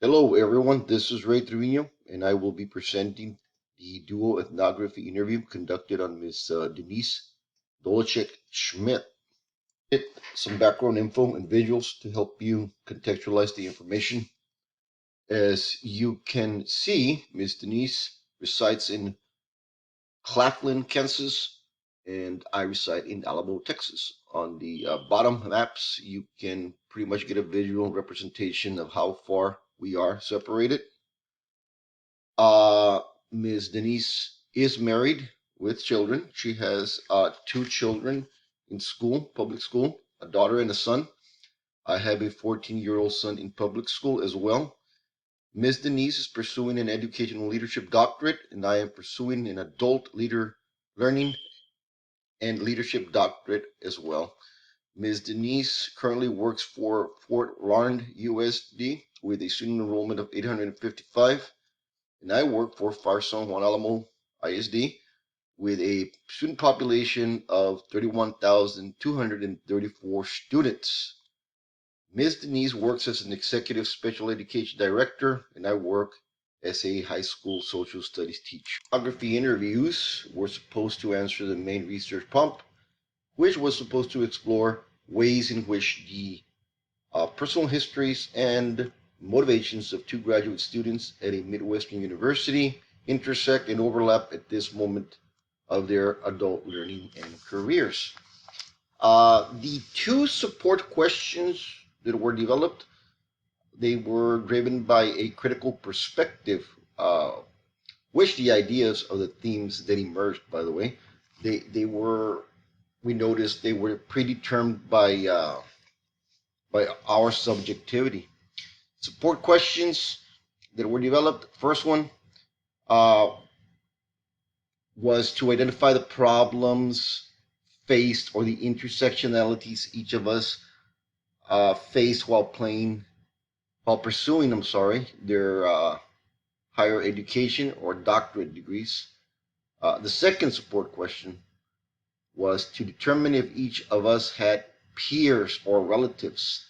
Hello, everyone. This is Ray Trevino, and I will be presenting the dual ethnography interview conducted on Miss Denise Dolacek Schmidt. Some background info and visuals to help you contextualize the information. As you can see, Miss Denise resides in Claflin, Kansas, and I reside in Alamo, Texas. On the bottom maps, you can pretty much get a visual representation of how far we are separated. Uh, Ms. Denise is married with children. She has two children in school, public school, a daughter and a son. I have a 14-year-old son in public school as well. Ms. Denise is pursuing an educational leadership doctorate, and I am pursuing an adult leader learning and leadership doctorate as well. Ms. Denise currently works for Fort Larned USD with a student enrollment of 855, and I work for Farson Juan Alamo ISD with a student population of 31,234 students. Ms. Denise works as an executive special education director, and I work as a high school social studies teacher. Photography interviews were supposed to answer the main research prompt, which was supposed to explore ways in which the personal histories and motivations of two graduate students at a Midwestern university intersect and overlap at this moment of their adult learning and careers. The two support questions that were developed, they were driven by a critical perspective, which the ideas of the themes that emerged, by the way, they were, we noticed they were predetermined by our subjectivity. Support questions that were developed. First one uh, was to identify the problems faced or the intersectionalities each of us faced while pursuing, their higher education or doctorate degrees. The second support question was to determine if each of us had peers or relatives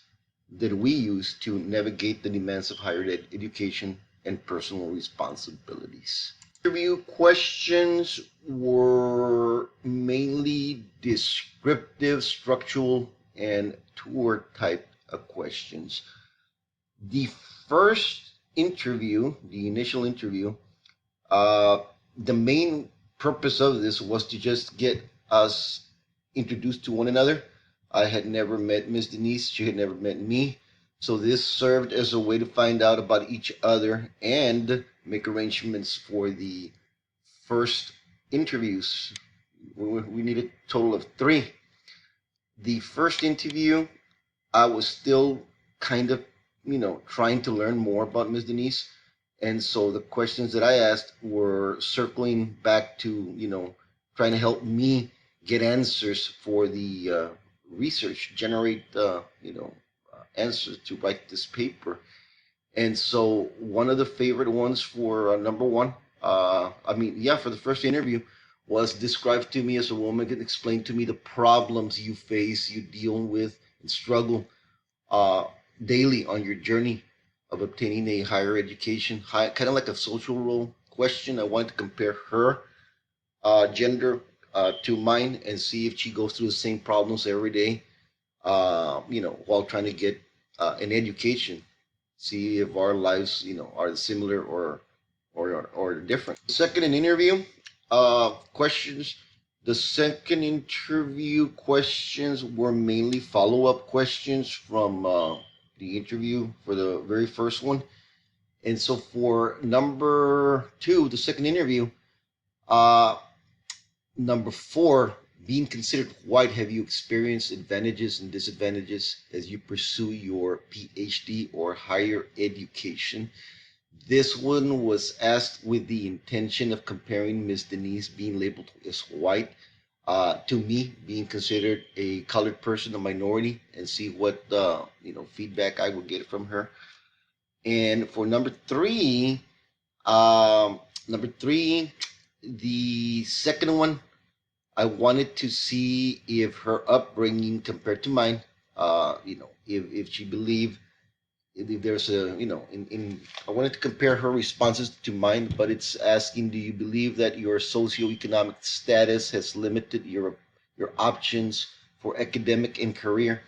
that we use to navigate the demands of higher education and personal responsibilities. Interview questions were mainly descriptive, structural, and tour type of questions. The first interview, the initial interview, uh, the main purpose of this was to just get us introduced to one another. I had never met Miss Denise, she had never met me. So this served as a way to find out about each other and make arrangements for the first interviews. We needed a total of three. The first interview, I was still kind of, trying to learn more about Ms. Denise. And so the questions that I asked were circling back to, trying to help me get answers for the research, generate, answers to write this paper. And so one of the favorite ones for number one, for the first interview, was described to me as a woman can explain to me the problems you face, you deal with, and struggle uh, daily on your journey of obtaining a higher education, kind of like a social role question. I wanted to compare her gender to mine and see if she goes through the same problems every day, while trying to get an education. See if our lives, are similar or different. Second, an interview questions. The second interview questions were mainly follow-up questions from the interview for the very first one. And so for number two, the second interview, uh, number four, being considered white, have you experienced advantages and disadvantages as you pursue your PhD or higher education? This one was asked with the intention of comparing Miss Denise being labeled as white to me being considered a colored person, a minority, and see what feedback I would get from her. And for number three, the second one, I wanted to see if her upbringing compared to mine, if she believed if there's a, in I wanted to compare her responses to mine, but it's asking, do you believe that your socioeconomic status has limited your options for academic and career?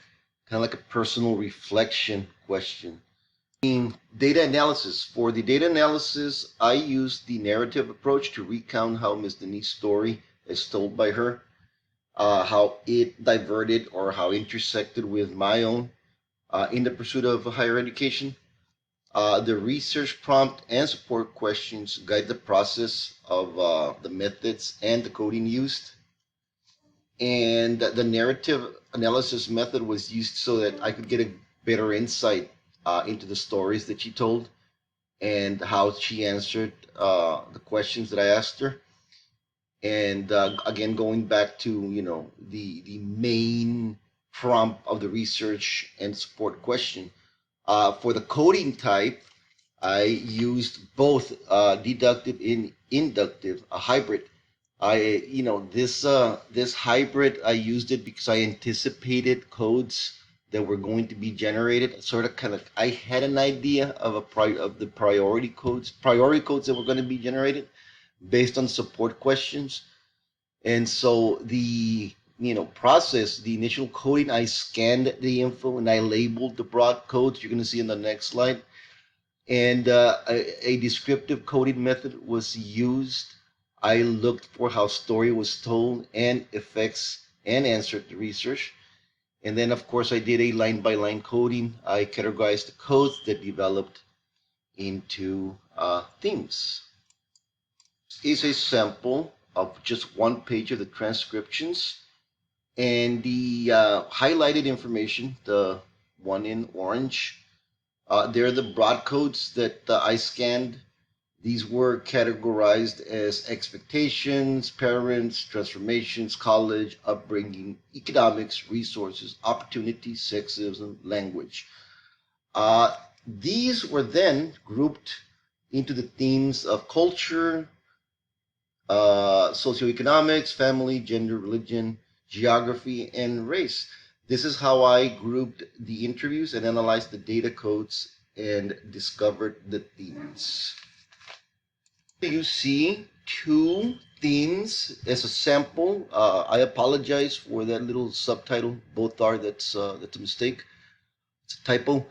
Kind of like a personal reflection question. Data analysis. For the data analysis, I used the narrative approach to recount how Ms. Denise's story is told by her, how it diverted or how intersected with my own in the pursuit of higher education. The research prompt and support questions guide the process of the methods and the coding used. And the narrative analysis method was used so that I could get a better insight into the stories that she told and how she answered the questions that I asked her. And again, going back to the main prompt of the research and support question. For the coding type, I used both deductive and inductive, a hybrid. This hybrid, I used it because I anticipated codes that were going to be generated. Sort of, kind of, I had an idea of of the priority codes that were going to be generated based on support questions. And so the initial coding, I scanned the info and I labeled the broad codes you're going to see in the next slide. And a descriptive coding method was used. I looked for how story was told and effects and answered the research. And then, of course, I did a line by line coding. I categorized the codes that developed into themes. Is a sample of just one page of the transcriptions, and the highlighted information, the one in orange, they're the broad codes that I scanned. These were categorized as expectations, parents, transformations, college, upbringing, economics, resources, opportunities, sexism, language. These were then grouped into the themes of culture, socioeconomics, family, gender, religion, geography, and race. This is how I grouped the interviews and analyzed the data codes and discovered the themes. You see two themes as a sample. I apologize for that little subtitle. Both are, that's a mistake. It's a typo.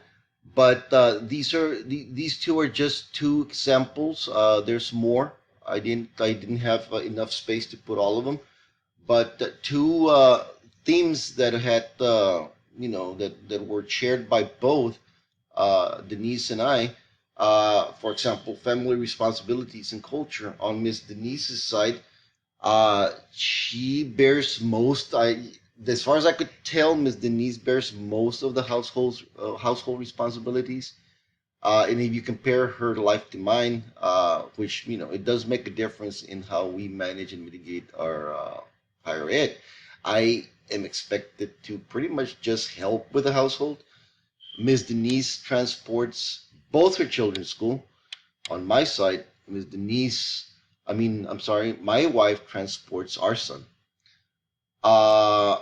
But these two are just two examples. There's more. I didn't have enough space to put all of them, but two themes that had that were shared by both Denise and I. For example, family responsibilities and culture. On Miss Denise's side, she bears most. As far as I could tell, Miss Denise bears most of the household responsibilities. And if you compare her life to mine, which it does make a difference in how we manage and mitigate our higher ed. I am expected to pretty much just help with the household. Ms. Denise transports both her children to school. On my side, I'm sorry, my wife transports our son. Uh,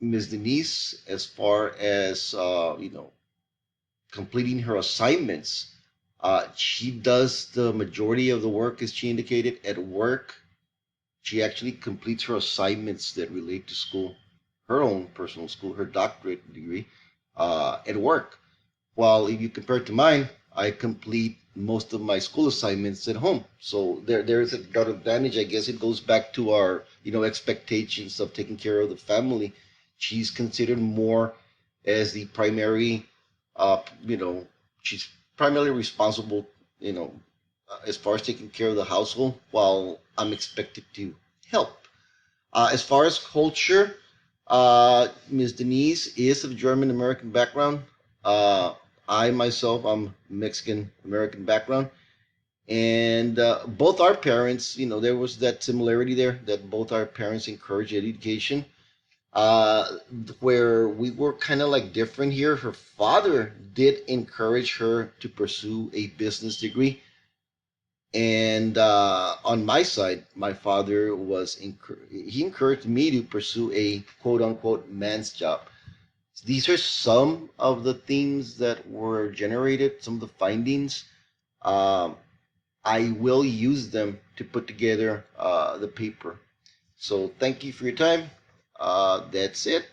Ms. Denise, as far as completing her assignments, she does the majority of the work, as she indicated, at work. She actually completes her assignments that relate to school, her own personal school, her doctorate degree, at work. While if you compare it to mine, I complete most of my school assignments at home. So there's a lot of advantage. I guess it goes back to our expectations of taking care of the family. She's considered more as the primary, she's primarily responsible, as far as taking care of the household, while I'm expected to help. As far as culture, Ms. Denise is of German American background. I myself, I'm Mexican American background, and both our parents, there was that similarity there that both our parents encouraged education. Uh, where we were kind of like different here, her father did encourage her to pursue a business degree, and on my side, my father he encouraged me to pursue a quote unquote man's job. These are some of the themes that were generated, some of the findings. Um, I will use them to put together the paper. So thank you for your time. That's it.